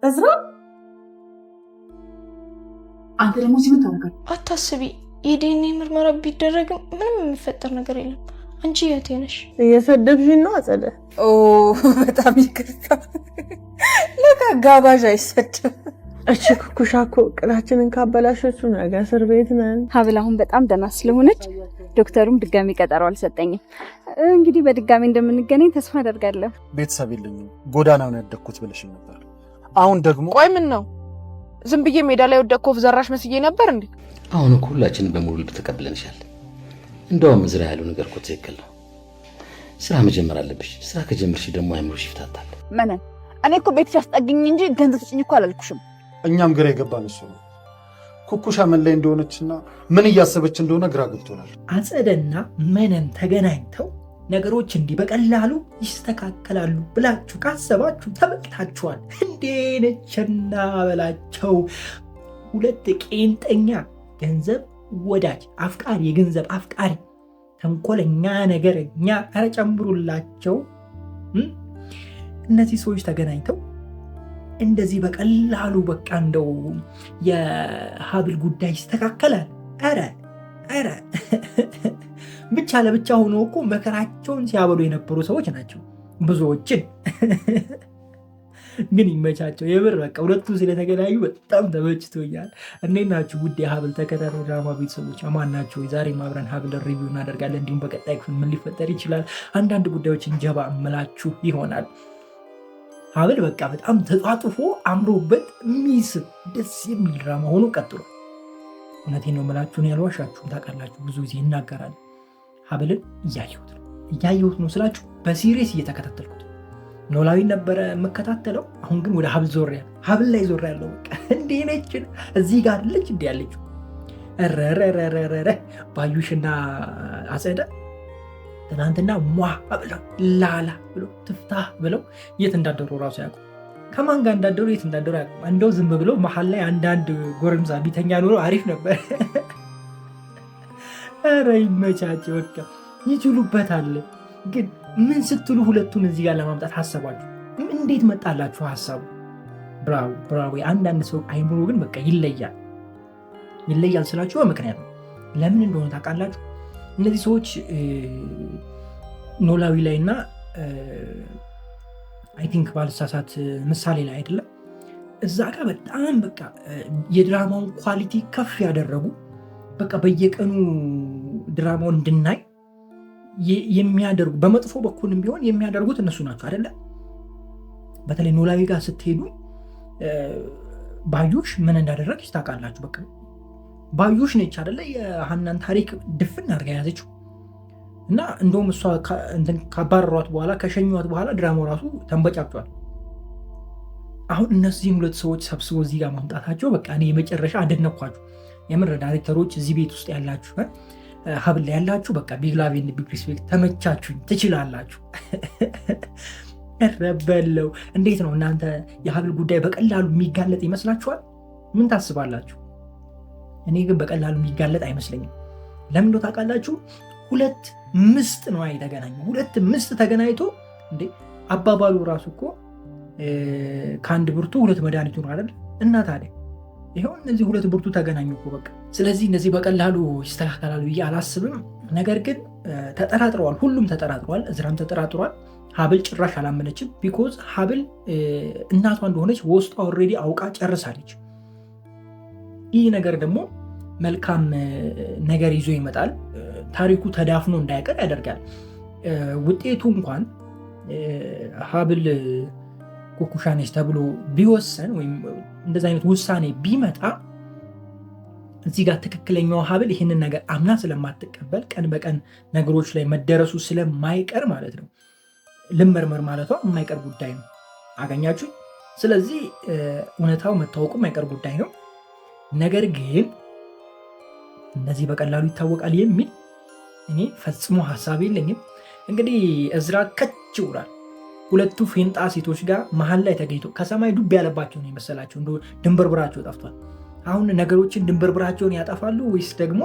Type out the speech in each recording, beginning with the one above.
እዝራ አንተ ደግሞ እዚህ ምን ታደርጋለህ? አታስቢ፣ የዲኤንኤ ምርመራ ቢደረግም ምንም የሚፈጠር ነገር የለም። አንቺ የቴ ነሽ? እየሰደብሽኝ ነው አጸደ። በጣም ይቅርታ። ለካ ጋባዥ አይሰድም። እቺ ኩኩሻ እኮ እቅዳችንን ካበላሸችው ነገ እስር ቤት ነን። ሀብል አሁን በጣም ደህና ስለሆነች ዶክተሩም ድጋሚ ቀጠሮ አልሰጠኝም። እንግዲህ በድጋሚ እንደምንገናኝ ተስፋ አደርጋለሁ። ቤተሰብ የለኝም ጎዳናውን ያደግኩት ብለሽኝ ነበር። አሁን ደግሞ ቆይ ምን ነው ዝም ብዬ ሜዳ ላይ ወደኮፍ ዘራሽ መስዬ ነበር እንዴ? አሁን እኮ ሁላችንም በሙሉ ልብ ተቀብለንሻል። እንደውም ዝራ ያለው ነገር እኮ ትክክል ነው። ስራ መጀመር አለብሽ። ስራ ከጀመርሽ ደግሞ አይምሮሽ ይፍታታል። ምን እኔ እኮ ቤትሽ አስጠግኝ እንጂ ገንዘብ ስጭኝ እኮ አላልኩሽም። እኛም ግራ የገባን እሱ ነው። ኩኩሻ ምን ላይ እንደሆነችና ምን እያሰበች እንደሆነ ግራ ገብቶናል። አጸደና መነን ተገናኝተው ነገሮች እንዲህ በቀላሉ ይስተካከላሉ ብላችሁ ካሰባችሁ ተበልታችኋል። እንዴ ነችና በላቸው ሁለት ቄንጠኛ ገንዘብ ወዳጅ አፍቃሪ፣ የገንዘብ አፍቃሪ ተንኮለኛ ነገረኛ ኧረ ጨምሩላቸው። እነዚህ ሰዎች ተገናኝተው እንደዚህ በቀላሉ በቃ እንደው የሀብል ጉዳይ ይስተካከላል? ኧረ ብቻ ለብቻ ሆኖ እኮ መከራቸውን ሲያበሉ የነበሩ ሰዎች ናቸው ብዙዎችን። ግን ይመቻቸው የምር በቃ ሁለቱ ስለተገናኙ በጣም ተመችቶኛል። እንዴት ናችሁ ውድ የሀብል ተከታታይ ድራማ ቤተሰቦች አማን ናቸው? ዛሬ አብረን ሀብል ሪቪው እናደርጋለን። እንዲሁም በቀጣይ ክፍል ምን ሊፈጠር ይችላል አንዳንድ ጉዳዮችን ጀባ እምላችሁ ይሆናል። ሀብል በቃ በጣም ተጣጥፎ አምሮበት የሚስብ ደስ የሚል ድራማ ሆኖ ቀጥሏል። እውነቴን ነው የምላችሁን ያልዋሻችሁም ታውቃላችሁ። ብዙ ጊዜ ይናገራል። ሀብልን እያየሁት ነው ስላችሁ በሲሪየስ እየተከታተልኩት ኖላዊ ነበረ የምከታተለው። አሁን ግን ወደ ሀብል ዞር ያለው ሀብል ላይ ዞር ያለው በቃ እንዴ ነች እዚህ ጋር ልጅ እንዲ ያለችው ረረረረረ ባዩሽና አጸደ ትናንትና ሟ ብለው ላላ ብለው ትፍታህ ብለው የት እንዳደሩ ራሱ ያውቁ። ከማን ጋር እንዳደሩ የት እንዳደሩ ያውቁ። እንደው ዝም ብለው መሀል ላይ አንዳንድ ጎረምሳ ቢተኛ ኖሮ አሪፍ ነበር። ኧረ ይመቻቸው በቃ ይችሉበታል። ግን ምን ስትሉ ሁለቱን እዚህ ጋር ለማምጣት ሀሳባችሁ እንዴት መጣላችሁ ሀሳቡ? ብራዊ አንዳንድ ሰው አይምሮ ግን በቃ ይለያል ስላችሁ በምክንያት ነው። ለምን እንደሆነ ታውቃላችሁ? እነዚህ ሰዎች ኖላዊ ላይ እና አይ ቲንክ ባልሳሳት ምሳሌ ላይ አይደለም እዛ ጋር በጣም በቃ የድራማውን ኳሊቲ ከፍ ያደረጉ በቃ በየቀኑ ድራማውን እንድናይ የሚያደርጉ በመጥፎ በኩልም ቢሆን የሚያደርጉት እነሱ ናቸው አይደለ? በተለይ ኖላዊ ጋር ስትሄዱ ባዩሽ ምን እንዳደረገች ታውቃላችሁ? በቃ ባዩሽ ነች አይደለ የሀናን ታሪክ ድፍን አድርጋ ያዘችው። እና እንደውም እሷ ካባረሯት በኋላ ከሸኟት በኋላ ድራማው ራሱ ተንበጫጫል። አሁን እነዚህን ሁለት ሰዎች ሰብስቦ እዚህ ጋር ማምጣታቸው በቃ እኔ የመጨረሻ አደነኳችሁ። የምር ዳይሬክተሮች እዚህ ቤት ውስጥ ያላችሁ ሀብል ላይ ያላችሁ በቃ ቢግ ላቭ ኤንድ ቢግ ሪስፔክት ተመቻችሁኝ፣ ትችላላችሁ። ረበለው እንዴት ነው እናንተ የሀብል ጉዳይ በቀላሉ የሚጋለጥ ይመስላችኋል? ምን ታስባላችሁ? እኔ ግን በቀላሉ የሚጋለጥ አይመስለኝም። ለምን እንደው ታውቃላችሁ? ሁለት ምስጥ ነው የተገናኙ። ሁለት ምስጥ ተገናኝቶ እንዴ አባባሉ ራሱ እኮ ከአንድ ብርቱ ሁለት መድኃኒቱ ነው አይደል? እና ታዲያ ይሄው እነዚህ ሁለት ብርቱ ተገናኙ እኮ በቃ። ስለዚህ እነዚህ በቀላሉ ይስተካከላሉ ብዬ አላስብም። ነገር ግን ተጠራጥረዋል፣ ሁሉም ተጠራጥረዋል። እዝራም ተጠራጥሯል። ሀብል ጭራሽ አላመነችም። ቢኮዝ ሀብል እናቷ እንደሆነች በውስጧ ኦልሬዲ አውቃ ጨርሳለች። ይህ ነገር ደግሞ መልካም ነገር ይዞ ይመጣል። ታሪኩ ተዳፍኖ እንዳይቀር ያደርጋል። ውጤቱ እንኳን ሀብል ኩኩሻ ነች ተብሎ ቢወሰን ወይም እንደዚህ አይነት ውሳኔ ቢመጣ እዚህ ጋር ትክክለኛው ሀብል ይህንን ነገር አምና ስለማትቀበል ቀን በቀን ነገሮች ላይ መደረሱ ስለማይቀር ማለት ነው ልመርመር ማለቷ የማይቀር ጉዳይ ነው። አገኛችሁ? ስለዚህ እውነታው መታወቁ የማይቀር ጉዳይ ነው። ነገር ግን እነዚህ በቀላሉ ይታወቃል የሚል እኔ ፈጽሞ ሀሳብ የለኝም። እንግዲህ እዝራ ከች ብሏል ሁለቱ ፌንጣ ሴቶች ጋር መሀል ላይ ተገኝቶ ከሰማይ ዱብ ያለባቸው ነው የመሰላቸው። እንደ ድንበርብራቸው ጠፍቷል። አሁን ነገሮችን ድንበርብራቸውን ያጠፋሉ ወይስ ደግሞ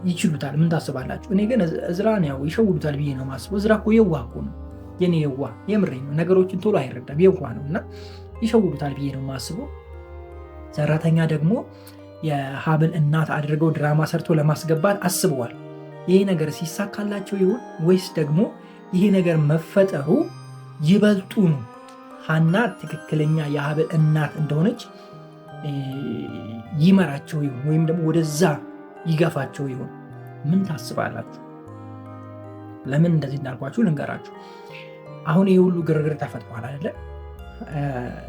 ይችሉታል? ምን ታስባላችሁ? እኔ ግን እዝራን ያው ይሸውዱታል ብዬ ነው ማስበው። እዝራ እኮ የዋህ እኮ ነው። የኔ የዋህ የምሬኝ ነው። ነገሮችን ቶሎ አይረዳም፣ የዋህ ነው እና ይሸውዱታል ብዬ ነው የማስበው። ሰራተኛ ደግሞ የሀብል እናት አድርገው ድራማ ሰርቶ ለማስገባት አስበዋል። ይሄ ነገር ሲሳካላቸው ይሆን ወይስ ደግሞ ይሄ ነገር መፈጠሩ ይበልጡኑ ሀና ትክክለኛ የሀብል እናት እንደሆነች ይመራቸው ይሆን ወይም ደግሞ ወደዛ ይገፋቸው ይሆን? ምን ታስባላችሁ? ለምን እንደዚህ እንዳልኳችሁ ልንገራችሁ። አሁን ይህ ሁሉ ግርግር ተፈጥሯል አይደለ?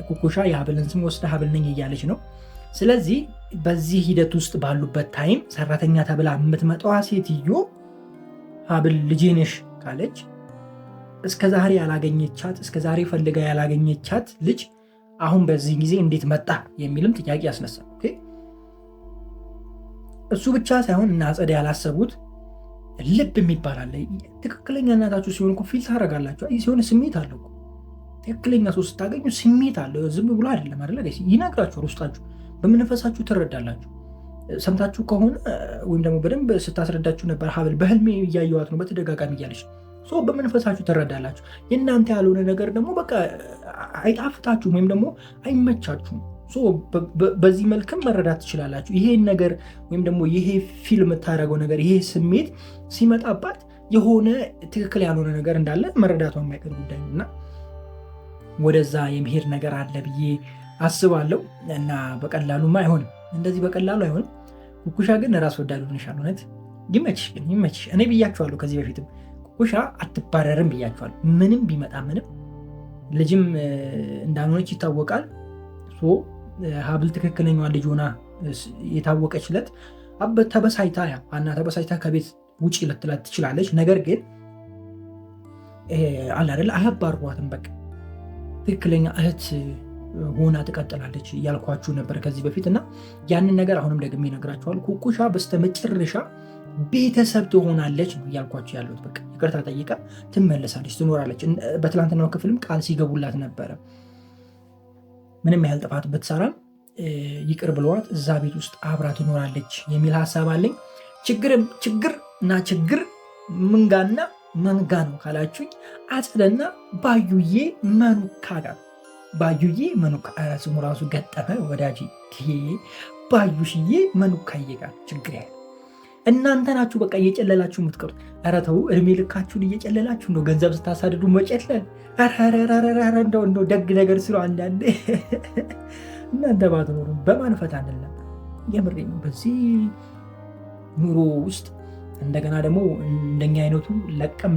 ኩኩሻ የሀብልን ስም ወስዳ ሀብል ነኝ እያለች ነው። ስለዚህ በዚህ ሂደት ውስጥ ባሉበት ታይም ሰራተኛ ተብላ የምትመጣዋ ሴትዮ ሀብል ልጄ ነሽ ካለች እስከዛሬ ያላገኘቻት እስከዛሬ ፈልጋ ያላገኘቻት ልጅ አሁን በዚህ ጊዜ እንዴት መጣ የሚልም ጥያቄ ያስነሳል። እሱ ብቻ ሳይሆን እና አጸደ ያላሰቡት ልብ የሚባል አለ። ትክክለኛ እናታችሁ ሲሆን እኮ ፊል ታደርጋላችሁ። ሲሆን ስሜት አለው። ትክክለኛ ሰው ስታገኙ ስሜት አለው። ዝም ብሎ አይደለም አይደለ? ይነግራችኋል። ውስጣችሁ በመንፈሳችሁ ትረዳላችሁ። ሰምታችሁ ከሆነ ወይም ደግሞ በደንብ ስታስረዳችሁ ነበር ሀብል በህልሜ እያየዋት ነው በተደጋጋሚ እያለች በመንፈሳችሁ ትረዳላችሁ። የእናንተ ያልሆነ ነገር ደግሞ በቃ አይጣፍታችሁም ወይም ደግሞ አይመቻችሁም። በዚህ መልክም መረዳት ትችላላችሁ። ይሄን ነገር ወይም ደግሞ ይሄ ፊልም የምታደርገው ነገር ይሄ ስሜት ሲመጣባት የሆነ ትክክል ያልሆነ ነገር እንዳለ መረዳቷ የማይቀር ጉዳይ ነው እና ወደዛ የመሄድ ነገር አለ ብዬ አስባለሁ። እና በቀላሉማ አይሆንም፣ እንደዚህ በቀላሉ አይሆንም። ኩኩሻ ግን ራስ ወዳድ ሆነሻል። እውነት ይመችሽ፣ ግን ይመችሽ። እኔ ብያችኋለሁ ከዚህ በፊትም ኩኩሻ አትባረርም ብያችኋለሁ። ምንም ቢመጣ ምንም ልጅም እንዳልሆነች ይታወቃል። ሀብል ትክክለኛዋ ልጅ ሆና የታወቀችለት ተበሳይታ አና ተበሳይታ ከቤት ውጪ ልትላት ትችላለች። ነገር ግን አለ አይደለ አያባርሯትም። በቃ ትክክለኛ እህት ሆና ትቀጥላለች እያልኳችሁ ነበር ከዚህ በፊት እና ያንን ነገር አሁንም ደግሜ እነግራችኋለሁ። ኩኩሻ በስተመጨረሻ ቤተሰብ ትሆናለች ነው እያልኳችሁ ያሉት። በቃ ይቅርታ ጠይቃ ትመለሳለች፣ ትኖራለች። በትላንትናው ክፍልም ቃል ሲገቡላት ነበረ ምንም ያህል ጥፋት ብትሰራም ይቅር ብለዋት እዛ ቤት ውስጥ አብራ ትኖራለች የሚል ሀሳብ አለኝ። ችግር ምንጋና መንጋ ነው ካላችሁኝ አጸደና ባዩዬ መኑካ ጋር ባዩዬ መኑካ ስሙ ራሱ ገጠመ ወዳጅ ባዩሽዬ መኑካዬ ጋር ችግር ያለ እናንተ ናችሁ። በቃ እየጨለላችሁ የምትቀሩት። ኧረ ተው፣ እድሜ ልካችሁን እየጨለላችሁ ነው። ገንዘብ ስታሳድዱ መጨለል። እንደው ደግ ነገር ስለ አንዳንዴ እናንተ ባትኖሩ በማን ፈታ አንልም። የምሬ ነው። በዚህ ኑሮ ውስጥ እንደገና ደግሞ እንደኛ አይነቱ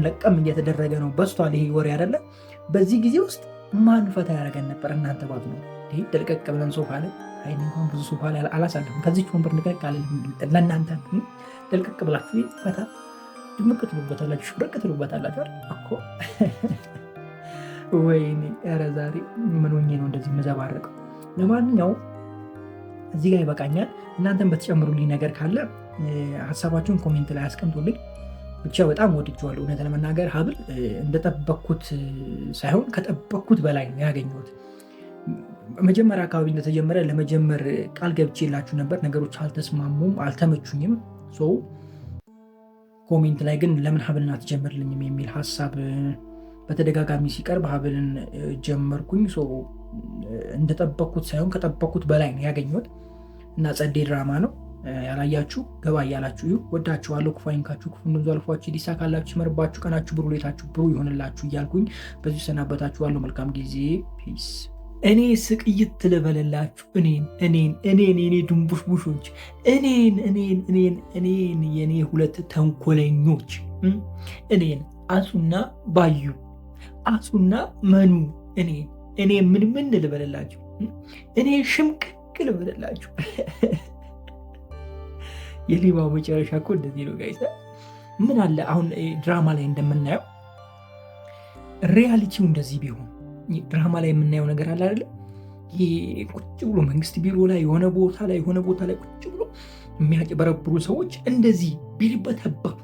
ለቀም እየተደረገ ነው። በስቷል ይሄ ወሬ አይደለ? በዚህ ጊዜ ውስጥ ማን ፈታ ያደረገን ነበር? እናንተ ባትኖሩ ደልቀቅ ብለን ሶፋ ላይ አይ እንኳን ብዙ ሶፋ ላይ አላሳለፍም። ከዚች ወንበር ንቀቅ አለ ለእናንተ ደልቀቅ ብላችሁ ፈታ ድምቅ ትሉበታላችሁ፣ ሽብረቅ ትሉበታላችሁ እኮ። ወይኔ ኧረ ዛሬ ምን ሆኜ ነው እንደዚህ መዘባረቀው? ለማንኛውም እዚህ ጋር ይበቃኛል። እናንተን በተጨምሩልኝ ነገር ካለ ሀሳባችሁን ኮሜንት ላይ አስቀምጡልኝ። ብቻ በጣም ወድጄዋለሁ። እውነት ለመናገር ሀብል እንደጠበቅኩት ሳይሆን ከጠበቅኩት በላይ ነው ያገኘሁት። መጀመሪያ አካባቢ እንደተጀመረ ለመጀመር ቃል ገብቼላችሁ ነበር። ነገሮች አልተስማሙም፣ አልተመቹኝም። ኮሜንት ላይ ግን ለምን ሀብልን አትጀምርልኝም የሚል ሀሳብ በተደጋጋሚ ሲቀርብ ሀብልን ጀመርኩኝ። እንደጠበቅኩት ሳይሆን ከጠበቅኩት በላይ ነው ያገኘሁት እና ጸዴ ድራማ ነው። ያላያችሁ ገባ እያላችሁ ወዳችኋለሁ። ክፉ አይንካችሁ፣ ክፉ አልፏችሁ፣ ሊሳካላችሁ፣ ይመርባችሁ፣ ቀናችሁ ብሩ፣ ሌታችሁ ብሩ ይሆንላችሁ እያልኩኝ በዚሁ ሰናበታችኋለሁ። መልካም ጊዜ። ፒስ። እኔ ስቅይት ልበልላችሁ። እኔን የኔ ድንቡሽቡሾች፣ እኔን የኔ ሁለት ተንኮለኞች፣ እኔን አሱና ባዩ፣ አሱና መኑ፣ እኔ ምን ልበልላችሁ? እኔ ሽምቅቅ ልበልላችሁ። የሌባው መጨረሻ እኮ እንደዚህ ነው ጋይስ። ምን አለ አሁን ድራማ ላይ እንደምናየው ሪያሊቲው እንደዚህ ቢሆን። ድራማ ላይ የምናየው ነገር አለ አይደለ? ቁጭ ብሎ መንግስት ቢሮ ላይ የሆነ ቦታ ላይ ቁጭ ብሎ የሚያጭበረብሩ ሰዎች እንደዚህ ቢልበተበሩ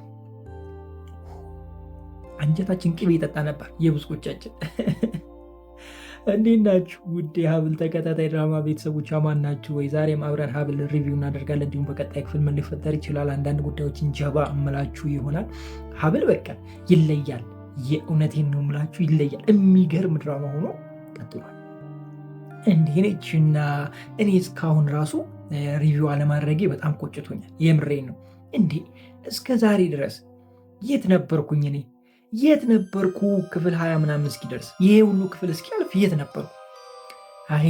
አንጀታችን ቅቤ ይጠጣ ነበር። የብስቆቻችን እንዴት ናችሁ? ውድ የሀብል ተከታታይ ድራማ ቤተሰቦች አማን ናችሁ ወይ? ዛሬም አብረን ሀብል ሪቪው እናደርጋለን። እንዲሁም በቀጣይ ክፍል ምን ሊፈጠር ይችላል አንዳንድ ጉዳዮችን ጀባ እምላችሁ ይሆናል። ሀብል በቃ ይለያል። የእውነቴን ነው የምላችሁ ይለያል። የሚገርም ድራማ ሆኖ ቀጥሏል። እንዲህ ነችና እኔ እስካሁን ራሱ ሪቪው አለማድረጌ በጣም ቆጭቶኛል። የምሬን ነው። እንዴ እስከ ዛሬ ድረስ የት ነበርኩኝ? እኔ የት ነበርኩ? ክፍል 20 ምናምን እስኪደርስ ይሄ ሁሉ ክፍል እስኪያልፍ የት ነበርኩ? አይ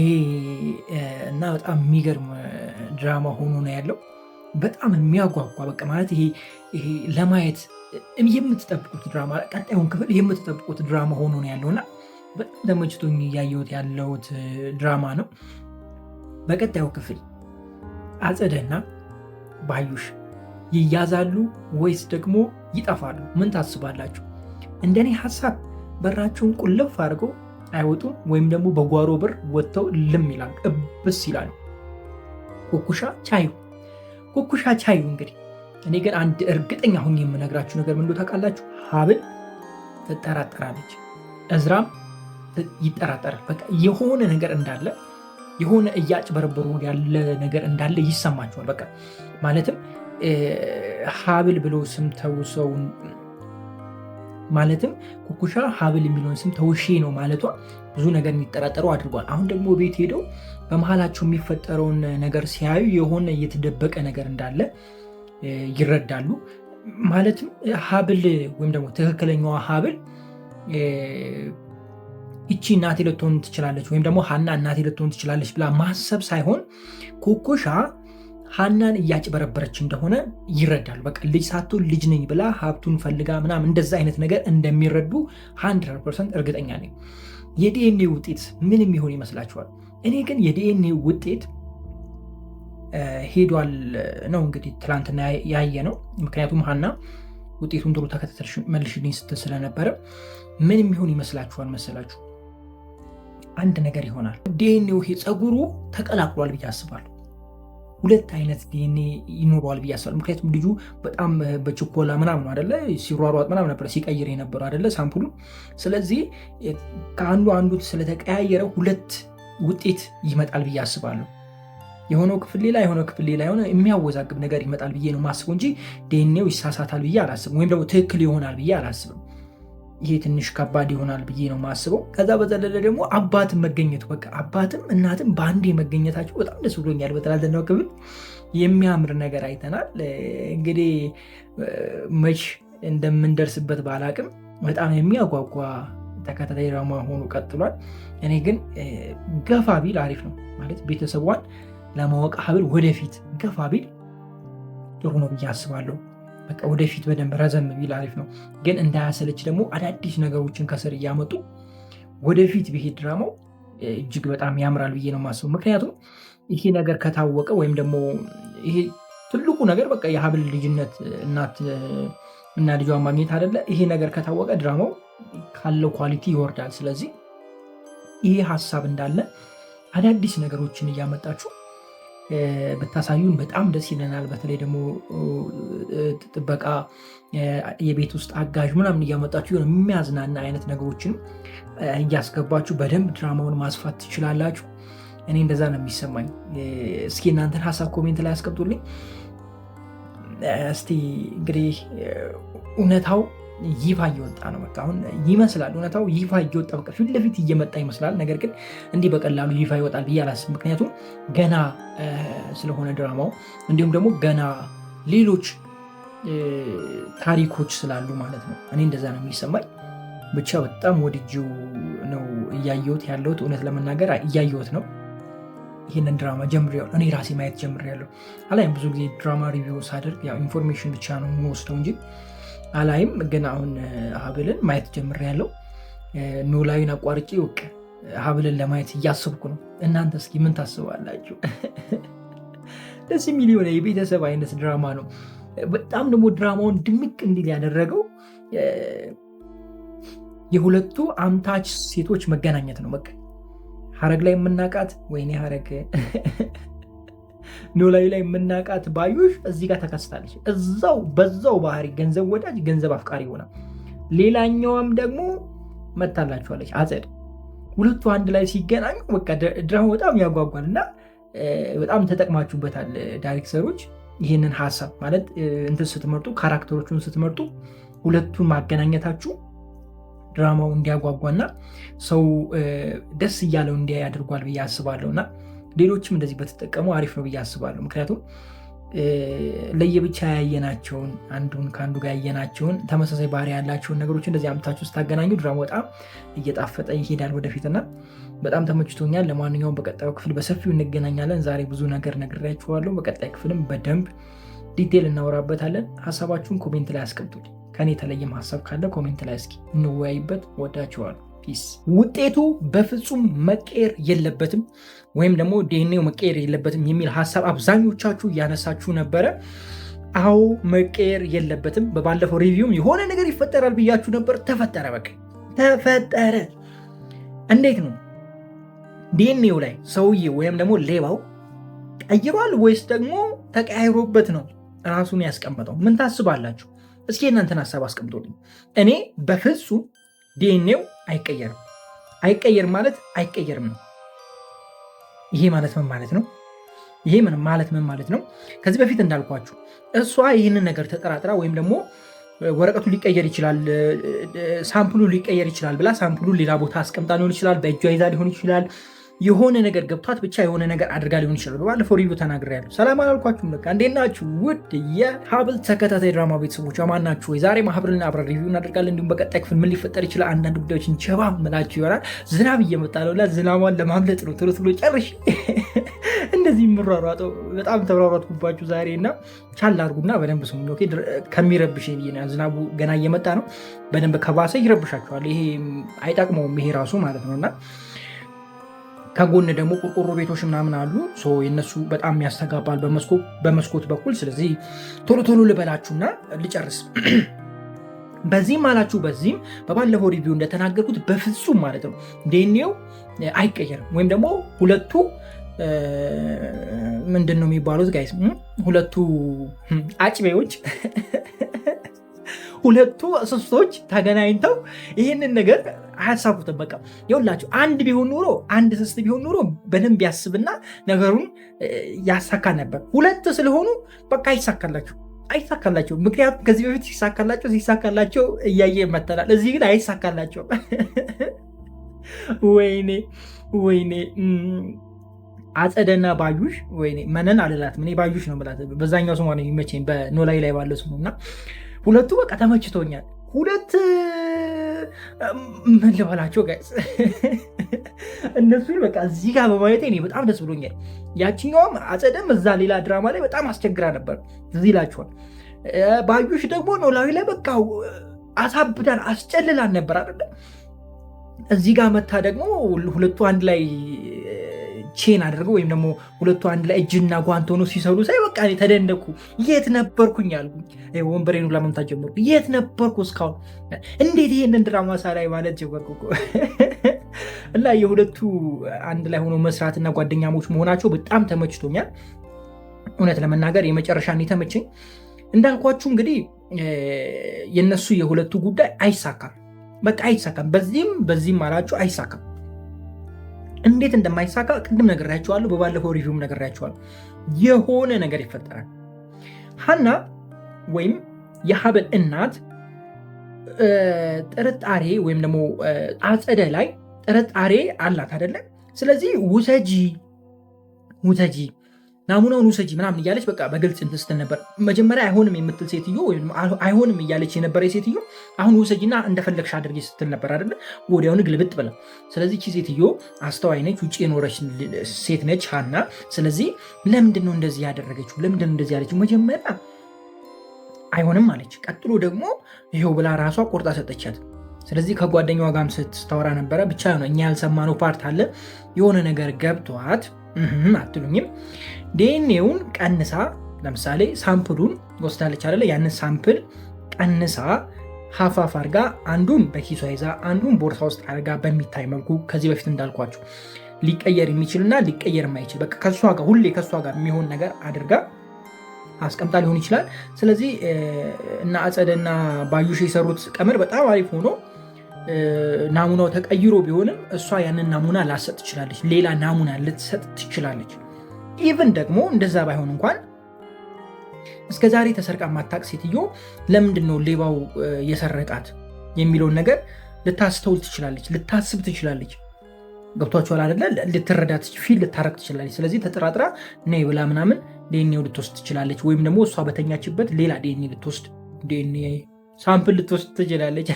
እና በጣም የሚገርም ድራማ ሆኖ ነው ያለው። በጣም የሚያጓጓ በቃ ማለት ይሄ ለማየት የምትጠብቁት ድራማ፣ ቀጣዩን ክፍል የምትጠብቁት ድራማ ሆኖ ነው ያለውና በጣም ተመችቶኝ እያየሁት ያለሁት ድራማ ነው። በቀጣዩ ክፍል አጸደና ባዩሽ ይያዛሉ ወይስ ደግሞ ይጠፋሉ? ምን ታስባላችሁ? እንደኔ ሀሳብ በራቸውን ቁልፍ አድርገው አይወጡም፣ ወይም ደግሞ በጓሮ በር ወጥተው ልም ይላሉ፣ እብስ ይላሉ። ኩኩሻ ቻዩ እንግዲህ እኔ ግን አንድ እርግጠኛ ሁኝ የምነግራችሁ ነገር ምን እንደሆነ ታውቃላችሁ? ሀብል ትጠራጠራለች፣ እዝራም ይጠራጠራል። በቃ የሆነ ነገር እንዳለ የሆነ እያጭበረበሩ ያለ ነገር እንዳለ ይሰማቸዋል። በቃ ማለትም ሀብል ብሎ ስም ተውሰው ማለትም ኩኩሻ ሀብል የሚለውን ስም ተውሼ ነው ማለቷ ብዙ ነገር የሚጠራጠሩ አድርጓል። አሁን ደግሞ ቤት ሄደው በመሀላቸው የሚፈጠረውን ነገር ሲያዩ የሆነ እየተደበቀ ነገር እንዳለ ይረዳሉ። ማለትም ሀብል ወይም ደግሞ ትክክለኛዋ ሀብል ይቺ እናቴ ልትሆን ትችላለች ወይም ደግሞ ሀና እናቴ ልትሆን ትችላለች ብላ ማሰብ ሳይሆን ኩኩሻ ሀናን እያጭበረበረች እንደሆነ ይረዳሉ። በቃ ልጅ ሳትሆን ልጅ ነኝ ብላ ሀብቱን ፈልጋ ምናምን እንደዛ አይነት ነገር እንደሚረዱ 100% እርግጠኛ ነኝ። የዲኤንኤ ውጤት ምን የሚሆን ይመስላችኋል? እኔ ግን የዲኤንኤ ውጤት ሄዷል ነው እንግዲህ ትላንትና ያየ ነው። ምክንያቱም ሀና ውጤቱን ጥሩ ተከታተልሽ መልሽልኝ ስትል ስለነበረ ምን የሚሆን ይመስላችኋል መሰላችሁ? አንድ ነገር ይሆናል። ዲኤንኤው ይሄ ፀጉሩ ተቀላቅሏል ብዬ አስባለሁ። ሁለት አይነት ዲኤንኤ ይኖረዋል ብዬ አስባለሁ። ምክንያቱም ልጁ በጣም በችኮላ ምናምን አደለ ሲሯሯጥ ምናምን ነበር ሲቀይር የነበረው አደለ ሳምፕሉ። ስለዚህ ከአንዱ ስለተቀያየረ ሁለት ውጤት ይመጣል ብዬ አስባለሁ። የሆነው ክፍል ሌላ የሆነው ክፍል ሌላ የሆነ የሚያወዛግብ ነገር ይመጣል ብዬ ነው ማስበው እንጂ ዲኤንኤው ይሳሳታል ብዬ አላስብም፣ ወይም ደግሞ ትክክል ይሆናል ብዬ አላስብም። ይሄ ትንሽ ከባድ ይሆናል ብዬ ነው ማስበው። ከዛ በዘለለ ደግሞ አባትም መገኘቱ በቃ አባትም እናትም በአንዴ መገኘታቸው በጣም ደስ ብሎኛል። በትላንትናው ክፍል የሚያምር ነገር አይተናል። እንግዲህ መች እንደምንደርስበት ባላቅም በጣም የሚያጓጓ ተከታታይ ድራማ ሆኖ ቀጥሏል። እኔ ግን ገፋ ቢል አሪፍ ነው ማለት ቤተሰቧን ለማወቅ ሀብል ወደፊት ገፋ ቢል ጥሩ ነው ብዬ አስባለሁ። በቃ ወደፊት በደንብ ረዘም ቢል አሪፍ ነው። ግን እንዳያሰለች ደግሞ አዳዲስ ነገሮችን ከስር እያመጡ ወደፊት ብሄድ ድራማው እጅግ በጣም ያምራል ብዬ ነው የማስበው። ምክንያቱም ይሄ ነገር ከታወቀ ወይም ደግሞ ይሄ ትልቁ ነገር በቃ የሀብል ልጅነት እናት እና ልጇን ማግኘት አይደለ? ይሄ ነገር ከታወቀ ድራማው ካለው ኳሊቲ ይወርዳል። ስለዚህ ይሄ ሀሳብ እንዳለ አዳዲስ ነገሮችን እያመጣችሁ ብታሳዩን በጣም ደስ ይለናል። በተለይ ደግሞ ጥበቃ፣ የቤት ውስጥ አጋዥ ምናምን እያመጣችሁ የሆነ የሚያዝናና አይነት ነገሮችን እያስገባችሁ በደንብ ድራማውን ማስፋት ትችላላችሁ። እኔ እንደዛ ነው የሚሰማኝ። እስኪ እናንተን ሀሳብ ኮሜንት ላይ ያስቀምጡልኝ። እስቲ እንግዲህ እውነታው ይፋ እየወጣ ነው። በቃ አሁን ይመስላል እውነታው ይፋ እየወጣ በቃ ፊት ለፊት እየመጣ ይመስላል። ነገር ግን እንዲህ በቀላሉ ይፋ ይወጣል ብዬ አላስብም። ምክንያቱም ገና ስለሆነ ድራማው እንዲሁም ደግሞ ገና ሌሎች ታሪኮች ስላሉ ማለት ነው። እኔ እንደዛ ነው የሚሰማኝ። ብቻ በጣም ወድጄው ነው እያየሁት ያለሁት። እውነት ለመናገር እያየሁት ነው። ይህንን ድራማ ጀምሬያለሁ። እኔ ራሴ ማየት ጀምሬያለሁ። አላይም ብዙ ጊዜ ድራማ ሪቪው ሳደርግ ያው ኢንፎርሜሽን ብቻ ነው የምወስደው እንጂ አላይም። ግን አሁን ሀብልን ማየት ጀምሬያለሁ። ኖላዊን አቋርጬ ወቅ ሀብልን ለማየት እያሰብኩ ነው። እናንተ እስኪ ምን ታስባላችሁ? ደስ የሚል የሆነ የቤተሰብ አይነት ድራማ ነው። በጣም ደግሞ ድራማውን ድምቅ እንዲል ያደረገው የሁለቱ አምታች ሴቶች መገናኘት ነው። በቃ ሀረግ ላይ የምናቃት ወይኔ ሀረግ ኖላዊ ላይ የምናቃት ባዩሽ እዚህ ጋር ተከስታለች። እዛው በዛው ባህሪ ገንዘብ ወዳጅ ገንዘብ አፍቃሪ ሆና፣ ሌላኛዋም ደግሞ መታላችኋለች አጸድ። ሁለቱ አንድ ላይ ሲገናኙ በቃ ድራማ በጣም ያጓጓል እና በጣም ተጠቅማችሁበታል ዳይሬክተሮች። ይህንን ሀሳብ ማለት እንትን ስትመርጡ ካራክተሮቹን ስትመርጡ ሁለቱን ማገናኘታችሁ ድራማው እንዲያጓጓና ሰው ደስ እያለው እንዲያ ያደርጓል ብዬ አስባለሁ እና ሌሎችም እንደዚህ በተጠቀሙ አሪፍ ነው ብዬ አስባለሁ። ምክንያቱም ለየብቻ ያየናቸውን አንዱን ከአንዱ ጋር ያየናቸውን ተመሳሳይ ባህሪ ያላቸውን ነገሮች እንደዚህ አምታችሁ ስታገናኙ ድራማ በጣም እየጣፈጠ ይሄዳል ወደፊትና በጣም ተመችቶኛል። ለማንኛውም በቀጣዩ ክፍል በሰፊው እንገናኛለን። ዛሬ ብዙ ነገር ነግሬያችኋለሁ። በቀጣይ ክፍልም በደንብ ዲቴል እናወራበታለን። ሀሳባችሁን ኮሜንት ላይ አስቀምጡልኝ። ከኔ የተለየም ሀሳብ ካለ ኮሜንት ላይ እስኪ እንወያይበት። ወዳችኋለሁ። ፒስ። ውጤቱ በፍጹም መቀየር የለበትም ወይም ደግሞ ዲኤንኤው መቀየር የለበትም የሚል ሀሳብ አብዛኞቻችሁ እያነሳችሁ ነበረ። አዎ መቀየር የለበትም። በባለፈው ሪቪውም የሆነ ነገር ይፈጠራል ብያችሁ ነበር። ተፈጠረ። በቃ ተፈጠረ። እንዴት ነው ዲኤንኤው ላይ ሰውዬ ወይም ደግሞ ሌባው ቀይሯል ወይስ ደግሞ ተቀያይሮበት ነው ራሱን ያስቀመጠው? ምን ታስባላችሁ? እስኪ እናንተን ሀሳብ አስቀምጦልኝ። እኔ በፍጹም ዲኤንኤው አይቀየርም። አይቀየርም ማለት አይቀየርም ነው። ይሄ ማለት ምን ማለት ነው? ይሄ ማለት ምን ማለት ነው? ከዚህ በፊት እንዳልኳችሁ እሷ ይህንን ነገር ተጠራጥራ ወይም ደግሞ ወረቀቱ ሊቀየር ይችላል፣ ሳምፕሉ ሊቀየር ይችላል ብላ ሳምፕሉ ሌላ ቦታ አስቀምጣ ሊሆን ይችላል፣ በእጇ ይዛ ሊሆን ይችላል፣ የሆነ ነገር ገብቷት ብቻ የሆነ ነገር አድርጋ ሊሆን ይችላል። በባለፈው ሪቪው ተናግሬያለሁ። ሰላም አላልኳችሁም? በቃ እንዴት ናችሁ? ውድ የሀብል ተከታታይ ድራማ ቤተሰቦች አማን ናችሁ ወይ? ዛሬ ሀብልን አብረን ሪቪው እናደርጋለን። እንዲሁም በቀጣይ ክፍል ምን ሊፈጠር ይችላል አንዳንድ ጉዳዮችን ጀባ ምላችሁ ይሆናል። ዝናብ እየመጣ ነው። ዝናቧን ለማምለጥ ነው ቶሎ ቶሎ ጨርሽ እንደዚህ የምሯሯጠው። በጣም ተሯሯጥኩባችሁ ዛሬ እና ቻል አድርጉና በደንብ ስሙ። ከሚረብሽ ዝናቡ ገና እየመጣ ነው። በደንብ ከባሰ ይረብሻችኋል። ይሄ አይጠቅመውም ይሄ ራሱ ማለት ነው እና ከጎን ደግሞ ቆርቆሮ ቤቶች ምናምን አሉ። የነሱ በጣም ያስተጋባል በመስኮት በኩል። ስለዚህ ቶሎ ቶሎ ልበላችሁና ልጨርስ። በዚህም አላችሁ በዚህም በባለፈው ሪቪው እንደተናገርኩት በፍጹም ማለት ነው ዲኤንኤው አይቀየርም። ወይም ደግሞ ሁለቱ ምንድን ነው የሚባሉት ጋይስ? ሁለቱ አጭቤዎች ሁለቱ እስስቶች ተገናኝተው ይህንን ነገር አያሳኩትም። በቃ ይኸውላችሁ አንድ ቢሆን ኖሮ አንድ እስስት ቢሆን ኖሮ በደንብ ያስብና ነገሩን ያሳካ ነበር። ሁለት ስለሆኑ በቃ አይሳካላቸው። ምክንያቱም ከዚህ በፊት ሲሳካላቸው እያየ መተናል። እዚህ ግን አይሳካላቸው። ወይኔ አጸደና ባዩሽ፣ ወይኔ መነን አልላትም እኔ ባዩሽ ነው ብላት። በዛኛው ስሟ ነው የሚመቸኝ በኖላዊ ላይ ባለ ስሙ እና ሁለቱ በቃ ተመችቶኛል። ሁለት ምን ልበላቸው ጋይስ እነሱን በቃ እዚህ ጋር በማየቴ እኔ በጣም ደስ ብሎኛል። ያችኛውም አጸደም እዛ ሌላ ድራማ ላይ በጣም አስቸግራ ነበር፣ እዚህ ይላችኋል። ባዩሽ ደግሞ ኖላዊ ላይ በቃ አሳብዳን አስጨልላን ነበር አይደለ? እዚህ ጋር መታ ደግሞ ሁለቱ አንድ ላይ ቼን አድርገው ወይም ደግሞ ሁለቱ አንድ ላይ እጅና ጓንት ሆኖ ሲሰሩ ሳይ በቃ ተደነኩ። የት ነበርኩኝ አልኩኝ። ወንበሬኑ ለመምታት ጀመርኩ። የት ነበርኩ እስካሁን? እንዴት ይሄንን ድራማ ሳላይ ማለት ጀመርኩ እና የሁለቱ አንድ ላይ ሆኖ መስራትና ጓደኛሞች መሆናቸው በጣም ተመችቶኛል። እውነት ለመናገር የመጨረሻን የተመቸኝ እንዳልኳችሁ እንግዲህ የነሱ የሁለቱ ጉዳይ አይሳካም። በቃ አይሳካም። በዚህም አላችሁ አይሳካም። እንዴት እንደማይሳካ ቅድም ነግሬያቸዋለሁ። በባለፈው ሪቪውም ነግሬያቸዋለሁ። የሆነ ነገር ይፈጠራል። ሀና ወይም የሀብል እናት ጥርጣሬ ወይም ደግሞ አጸደ ላይ ጥርጣሬ አላት አይደለም? ስለዚህ ውሰጂ ናሙናውን ውሰጂ ምናምን እያለች በቃ በግልጽ እንትን ስትል ነበር። መጀመሪያ አይሆንም የምትል ሴትዮ ወይም አይሆንም እያለች የነበረ ሴትዮ አሁን ውሰጂና እንደፈለግሽ አድርጌ ስትል ነበር አይደለ? ወዲያውኑ ግልብጥ ብላ። ስለዚህ ሴትዮ አስተዋይ ነች፣ ውጭ የኖረች ሴት ነች ሀና። ስለዚህ ለምንድን ነው እንደዚህ ያደረገችው? ለምንድን ነው እንደዚህ ያለችው? መጀመሪያ አይሆንም አለች፣ ቀጥሎ ደግሞ ይኸው ብላ ራሷ ቆርጣ ሰጠቻት። ስለዚህ ከጓደኛዋ ጋርም ስታወራ ነበረ። ብቻ ነው እኛ ያልሰማነው ፓርት አለ። የሆነ ነገር ገብቷት አትሉኝም? ዲኤንኤውን ቀንሳ ለምሳሌ ሳምፕሉን ወስዳለች አይደለ? ያንን ሳምፕል ቀንሳ ሀፋፍ አድርጋ አንዱን በኪሷ ይዛ አንዱን ቦርሳ ውስጥ አድርጋ በሚታይ መልኩ ከዚህ በፊት እንዳልኳችሁ ሊቀየር የሚችልና ሊቀየር የማይችል በቃ ከሷ ጋር ሁሌ ከሷ ጋር የሚሆን ነገር አድርጋ አስቀምጣ ሊሆን ይችላል። ስለዚህ እና አጸደና ባዩሽ የሰሩት ቀመር በጣም አሪፍ ሆኖ ናሙናው ተቀይሮ ቢሆንም እሷ ያንን ናሙና ላሰጥ ትችላለች፣ ሌላ ናሙና ልትሰጥ ትችላለች። ኢቭን ደግሞ እንደዛ ባይሆን እንኳን እስከዛሬ ተሰርቃ ማታቅ ሴትዮ ለምንድን ነው ሌባው የሰረቃት የሚለውን ነገር ልታስተውል ትችላለች፣ ልታስብ ትችላለች። ገብቷችኋል አይደለ? ልትረዳ ፊል ልታረግ ትችላለች። ስለዚህ ተጠራጥራ ነይ ብላ ምናምን ዲኤንኤው ልትወስድ ትችላለች። ወይም ደግሞ እሷ በተኛችበት ሌላ ዲኤንኤ ልትወስድ ዲኤንኤ ሳምፕል ልትወስድ ትችላለች።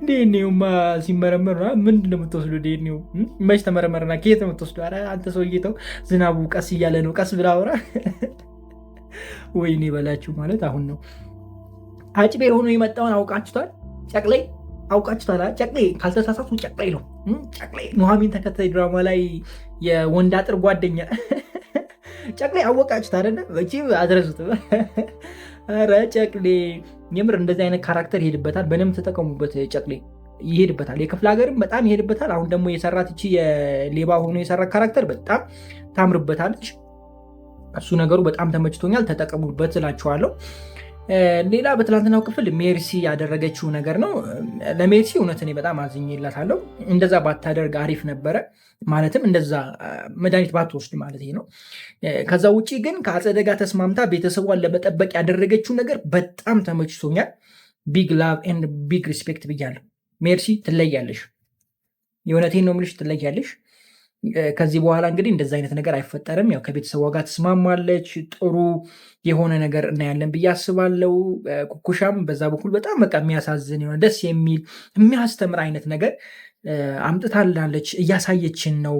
ዲኤንኤውማ ሲመረመር ምንድን ነው የምትወስዱ? ዲኤንኤው መች ተመረመረና ከየት ነው የምትወስዱ? ኧረ አንተ ሰውዬ ተው፣ ዝናቡ ቀስ እያለ ነው፣ ቀስ ብላ አውራ። ወይኔ በላችሁ ማለት አሁን ነው። አጭቤ ሆኖ የመጣውን አውቃችኋል? ጨቅላይ አውቃችኋል? ጨቅላይ ካልተሳሳቱ ጨቅላይ ነው። ጨቅላይ ኑሐሚን ተከታይ ድራማ ላይ የወንድ አጥር ጓደኛ ጨቅላይ አወቃችሁት አይደለ? መቼም አድረሱት። ኧረ ጨቅሌ የምር እንደዚህ አይነት ካራክተር ይሄድበታል። በደንብ ተጠቀሙበት። ጨቅሌ ይሄድበታል፣ የክፍለ ሀገርም በጣም ይሄድበታል። አሁን ደግሞ የሰራት እቺ የሌባ ሆኖ የሰራት ካራክተር በጣም ታምርበታለች። እሱ ነገሩ በጣም ተመችቶኛል። ተጠቀሙበት እላችኋለሁ። ሌላ በትላንትናው ክፍል ሜርሲ ያደረገችው ነገር ነው። ለሜርሲ እውነት እኔ በጣም አዝኜላታለሁ። እንደዛ ባታደርግ አሪፍ ነበረ። ማለትም እንደዛ መድኃኒት ባትወስድ ማለት ነው። ከዛ ውጭ ግን ከአጸደ ጋር ተስማምታ ቤተሰቧን ለመጠበቅ ያደረገችው ነገር በጣም ተመችቶኛል። ቢግ ላቭ ኤንድ ቢግ ሪስፔክት ብያለሁ። ሜርሲ ትለያለሽ፣ የእውነቴን ነው የምልሽ፣ ትለያለሽ። ከዚህ በኋላ እንግዲህ እንደዚ አይነት ነገር አይፈጠርም። ያው ከቤተሰቧ ጋር ትስማማለች። ጥሩ የሆነ ነገር እናያለን ብዬ አስባለሁ። ኩኩሻም በዛ በኩል በጣም በቃ የሚያሳዝን የሆነ ደስ የሚል የሚያስተምር አይነት ነገር አምጥታላለች፣ እያሳየችን ነው።